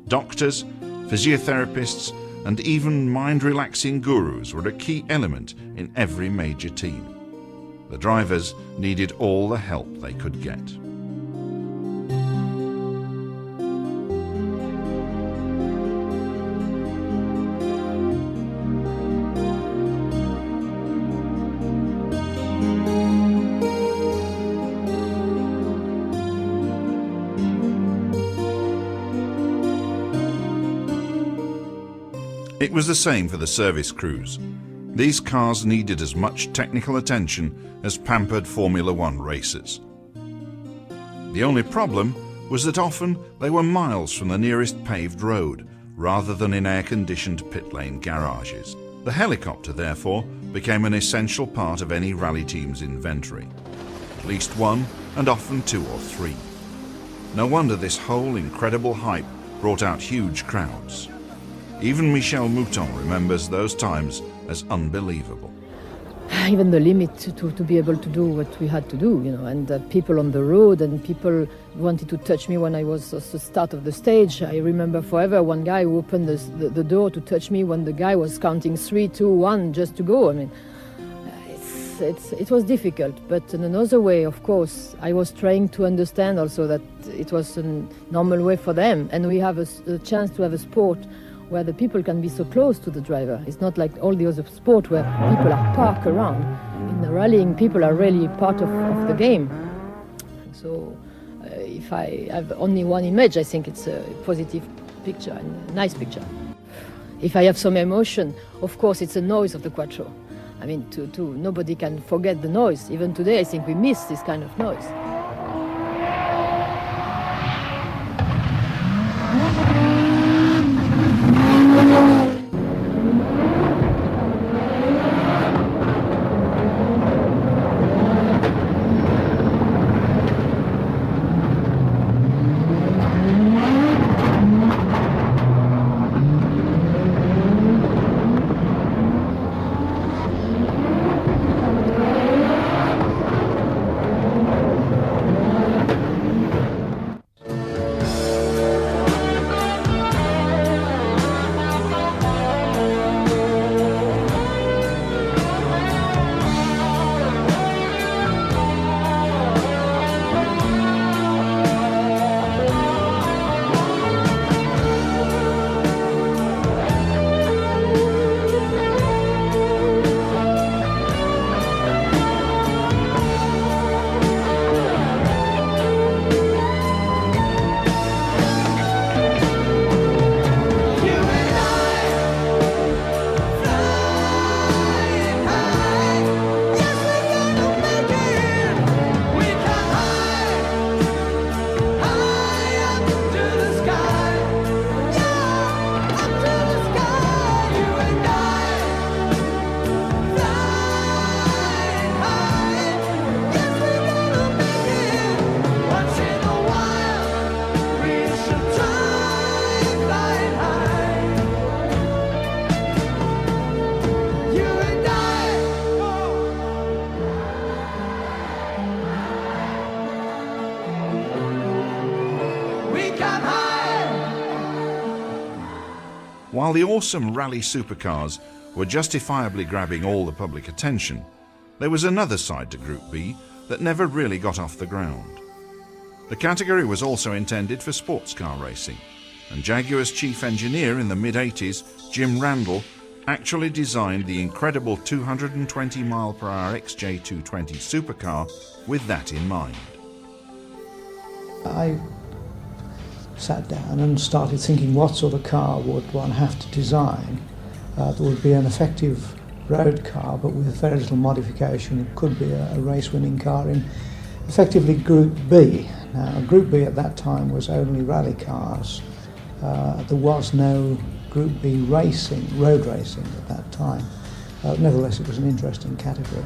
Doctors, physiotherapists, and even mind-relaxing gurus were a key element in every major team. The drivers needed all the help they could get. It was the same for the service crews. These cars needed as much technical attention as pampered Formula One racers. The only problem was that often they were miles from the nearest paved road, rather than in air-conditioned pit lane garages. The helicopter, therefore, became an essential part of any rally team's inventory. At least one, and often two or three. No wonder this whole incredible hype brought out huge crowds. Even Michel Mouton remembers those times as unbelievable. Even the limit to be able to do what we had to do, and people on the road and people wanted to touch me when I was at the start of the stage. I remember forever one guy who opened the door to touch me when the guy was counting 3, 2, 1 just to go. I mean, it was difficult, but in another way, of course, I was trying to understand also that it was a normal way for them, and we have a chance to have a sport where the people can be so close to the driver. It's not like all the other sport where people are parked around. In the rallying, people are really part of the game. So if I have only one image, I think it's a positive picture and a nice picture. If I have some emotion, of course, it's the noise of the Quattro. I mean, nobody can forget the noise. Even today, I think we miss this kind of noise. While the awesome rally supercars were justifiably grabbing all the public attention, there was another side to Group B that never really got off the ground. The category was also intended for sports car racing, and Jaguar's chief engineer in the mid-80s, Jim Randall, actually designed the incredible 220-mile-per-hour XJ220 supercar with that in mind. I sat down and started thinking, what sort of car would one have to design that would be an effective road car, but with very little modification. It could be a race-winning car in effectively Group B. Now, Group B at that time was only rally cars. There was no Group B racing, road racing at that time. Nevertheless, it was an interesting category.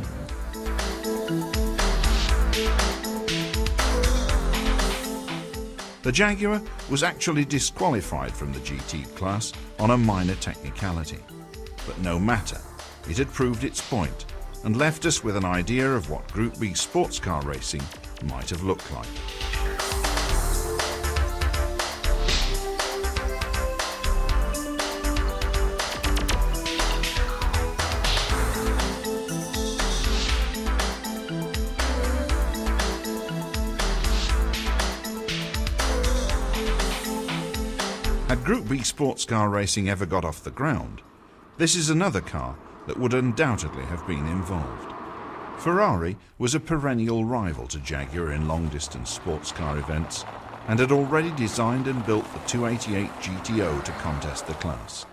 The Jaguar was actually disqualified from the GT class on a minor technicality. But no matter, it had proved its point and left us with an idea of what Group B sports car racing might have looked like. Had Group B sports car racing ever got off the ground, this is another car that would undoubtedly have been involved. Ferrari was a perennial rival to Jaguar in long-distance sports car events and had already designed and built the 288 GTO to contest the class.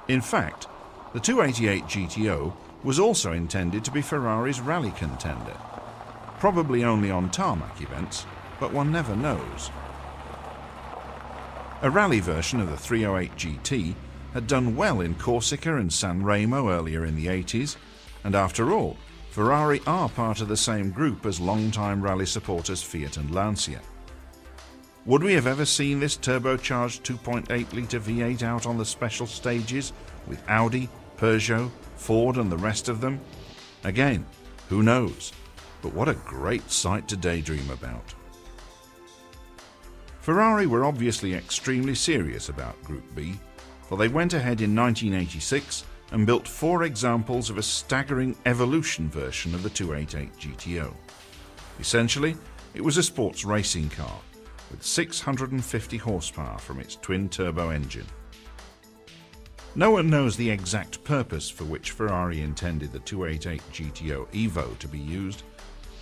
In fact, the 288 GTO was also intended to be Ferrari's rally contender, probably only on tarmac events, but one never knows. A rally version of the 308 GT had done well in Corsica and San Remo earlier in the 80s, and after all, Ferrari are part of the same group as long-time rally supporters Fiat and Lancia. Would we have ever seen this turbocharged 2.8-litre V8 out on the special stages with Audi, Peugeot, Ford and the rest of them? Again, who knows? But what a great sight to daydream about. Ferrari were obviously extremely serious about Group B, for they went ahead in 1986 and built 4 examples of a staggering evolution version of the 288 GTO. Essentially, it was a sports racing car with 650 horsepower from its twin-turbo engine. No one knows the exact purpose for which Ferrari intended the 288 GTO Evo to be used,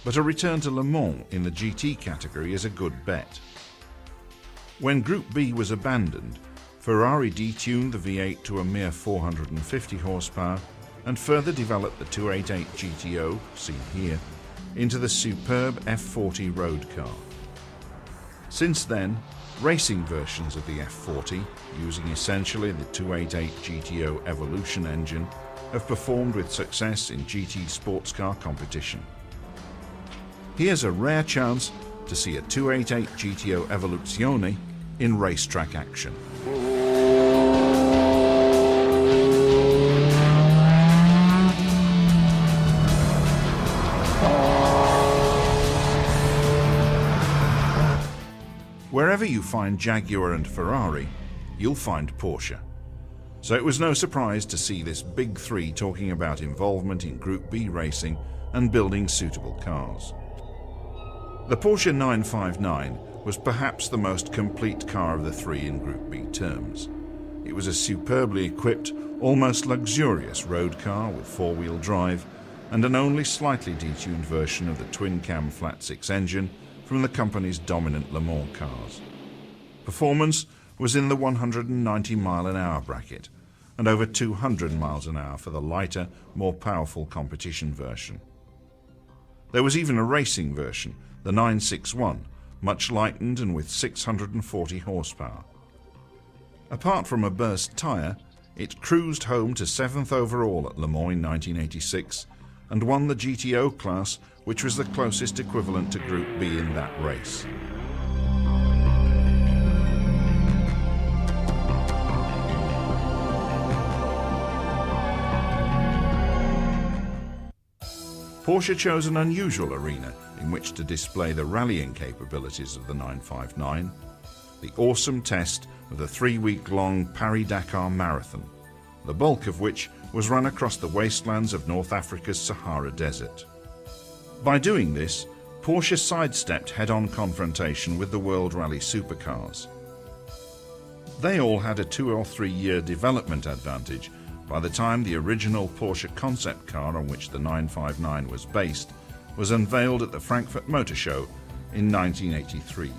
but a return to Le Mans in the GT category is a good bet. When Group B was abandoned, Ferrari detuned the V8 to a mere 450 horsepower and further developed the 288 GTO, seen here, into the superb F40 road car. Since then, racing versions of the F40, using essentially the 288 GTO Evolution engine, have performed with success in GT sports car competition. Here's a rare chance to see a 288 GTO Evoluzione in racetrack action. Wherever you find Jaguar and Ferrari, you'll find Porsche. So it was no surprise to see this big three talking about involvement in Group B racing and building suitable cars. The Porsche 959 was perhaps the most complete car of the three in Group B terms. It was a superbly equipped, almost luxurious road car with four-wheel drive and an only slightly detuned version of the twin-cam flat-six engine from the company's dominant Le Mans cars. Performance was in the 190 mile-an-hour bracket and over 200 miles an hour for the lighter, more powerful competition version. There was even a racing version, the 961, much lightened and with 640 horsepower. Apart from a burst tyre, it cruised home to 7th overall at Le Mans in 1986 and won the GTO class, which was the closest equivalent to Group B in that race. Porsche chose an unusual arena in which to display the rallying capabilities of the 959, the awesome test of the 3-week-long Paris-Dakar Marathon, the bulk of which was run across the wastelands of North Africa's Sahara Desert. By doing this, Porsche sidestepped head-on confrontation with the World Rally supercars. They all had a 2 or 3 year development advantage by the time the original Porsche concept car on which the 959 was based was unveiled at the Frankfurt Motor Show in 1983.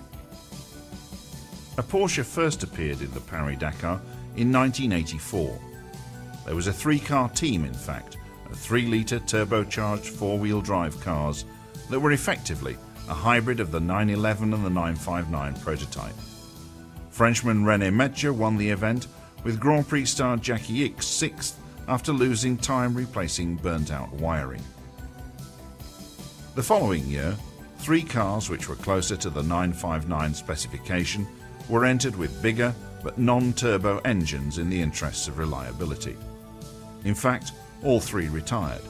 A Porsche first appeared in the Paris-Dakar in 1984. There was a three-car team, in fact, of 3-litre turbocharged four-wheel drive cars that were effectively a hybrid of the 911 and the 959 prototype. Frenchman René Metge won the event, with Grand Prix star Jackie Ickx sixth after losing time replacing burnt-out wiring. The following year, 3 cars which were closer to the 959 specification were entered with bigger but non-turbo engines in the interests of reliability. In fact, all 3 retired.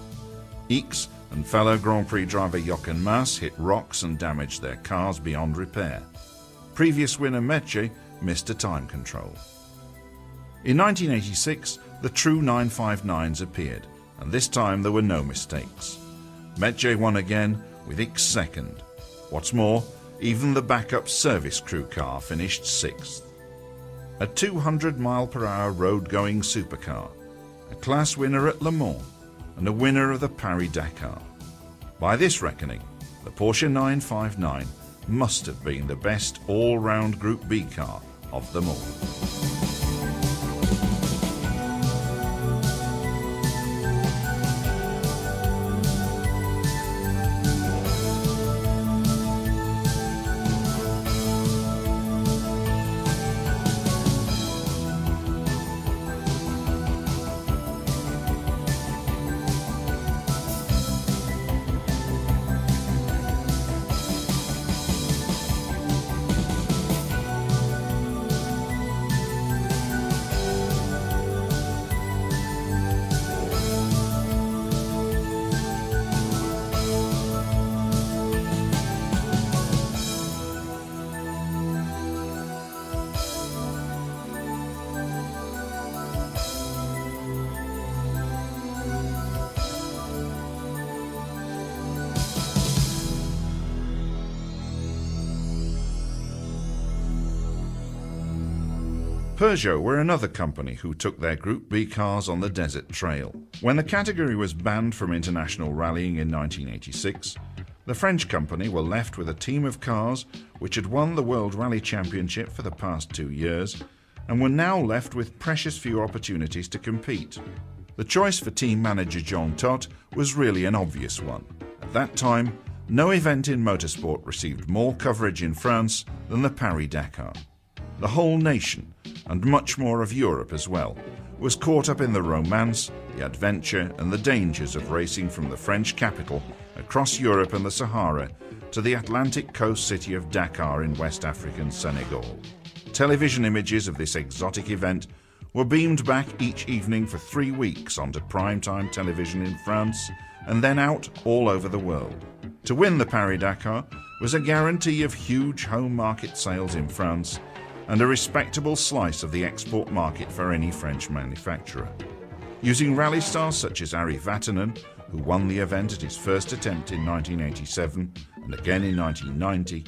Ickx and fellow Grand Prix driver Jochen Mass hit rocks and damaged their cars beyond repair. Previous winner Metge missed a time control. In 1986, the true 959s appeared, and this time there were no mistakes. Metge won again, with Ickx second. What's more, even the backup service crew car finished 6th. A 200-mile-per-hour road-going supercar, a class winner at Le Mans, and a winner of the Paris-Dakar. By this reckoning, the Porsche 959 must have been the best all-round Group B car of them all. Peugeot were another company who took their Group B cars on the desert trail. When the category was banned from international rallying in 1986, the French company were left with a team of cars which had won the World Rally Championship for the past 2 years and were now left with precious few opportunities to compete. The choice for team manager Jean Todt was really an obvious one. At that time, no event in motorsport received more coverage in France than the Paris-Dakar. The whole nation, and much more of Europe as well, was caught up in the romance, the adventure and the dangers of racing from the French capital across Europe and the Sahara to the Atlantic coast city of Dakar in West African Senegal. Television images of this exotic event were beamed back each evening for 3 weeks onto primetime television in France and then out all over the world. To win the Paris-Dakar was a guarantee of huge home market sales in France and a respectable slice of the export market for any French manufacturer. Using rally stars such as Ari Vatanen, who won the event at his first attempt in 1987 and again in 1990,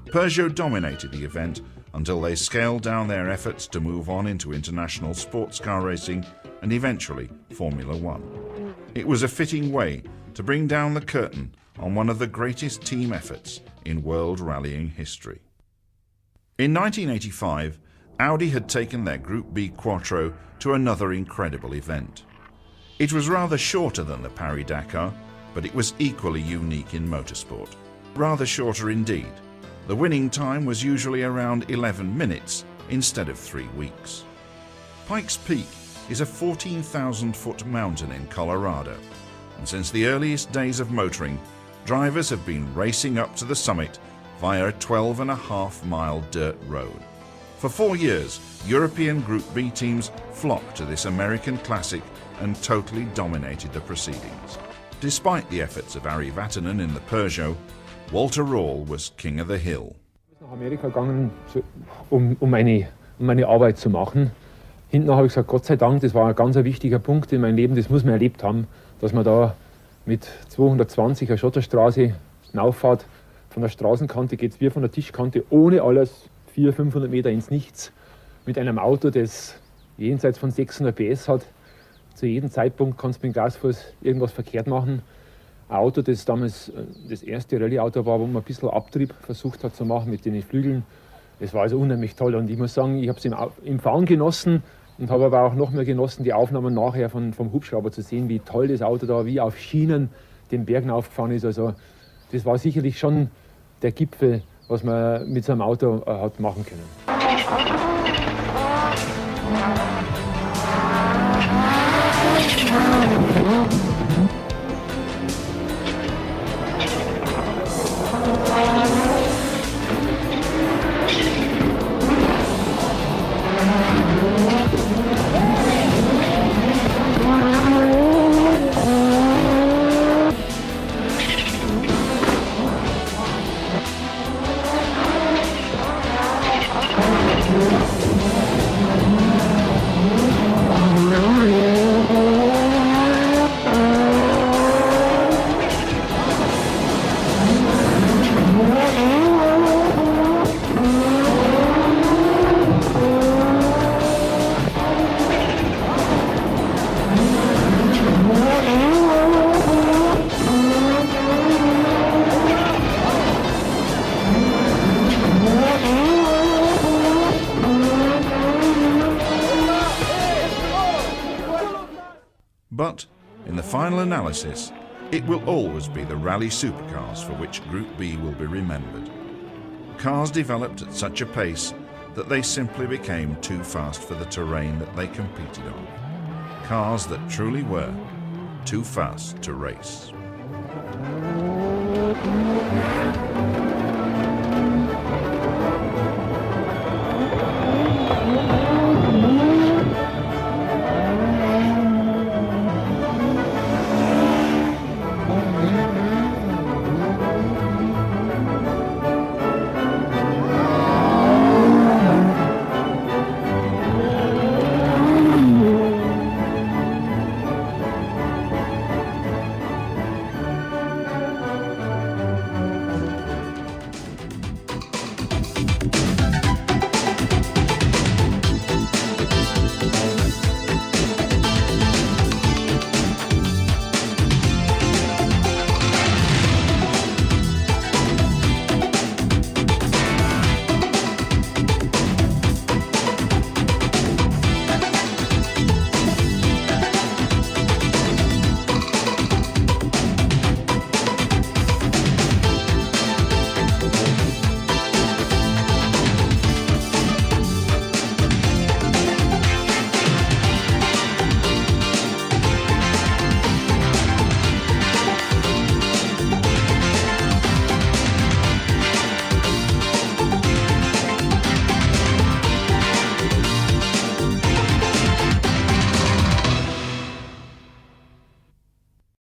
Peugeot dominated the event until they scaled down their efforts to move on into international sports car racing and eventually Formula One. It was a fitting way to bring down the curtain on one of the greatest team efforts in world rallying history. In 1985, Audi had taken their Group B Quattro to another incredible event. It was rather shorter than the Paris-Dakar, but it was equally unique in motorsport. Rather shorter indeed. The winning time was usually around 11 minutes instead of 3 weeks. Pikes Peak is a 14,000-foot mountain in Colorado, and since the earliest days of motoring, drivers have been racing up to the summit via a 12.5-mile dirt road. For 4 years, European Group B teams flocked to this American classic and totally dominated the proceedings. Despite the efforts of Ari Vatanen in the Peugeot, Walter Röhrl was king of the hill. Ich bin nach Amerika gegangen, meine Arbeit zu machen. Hinten habe ich gesagt, Gott sei Dank, das war ein ganz wichtiger Punkt in meinem Leben, das muss man erlebt haben, dass man da mit 220 eine Schotterstraße rauffahrt. Von der Straßenkante geht es wie von der Tischkante ohne alles 400-500 Meter ins Nichts. Mit einem Auto, das jenseits von 600 PS hat. Zu jedem Zeitpunkt kannst du mit dem Gasfuß irgendwas verkehrt machen. Auto, das damals das erste Rallye-Auto war, wo man ein bisschen Abtrieb versucht hat zu machen mit den Flügeln. Das war also unheimlich toll und ich muss sagen, ich habe es im Fahren genossen und habe aber auch noch mehr genossen, die Aufnahmen nachher vom Hubschrauber zu sehen, wie toll das Auto da, wie auf Schienen den Bergen aufgefahren ist. Also das war sicherlich schon der Gipfel, was man mit so einem Auto hat machen können. But, in the final analysis, it will always be the rally supercars for which Group B will be remembered. Cars developed at such a pace that they simply became too fast for the terrain that they competed on. Cars that truly were too fast to race.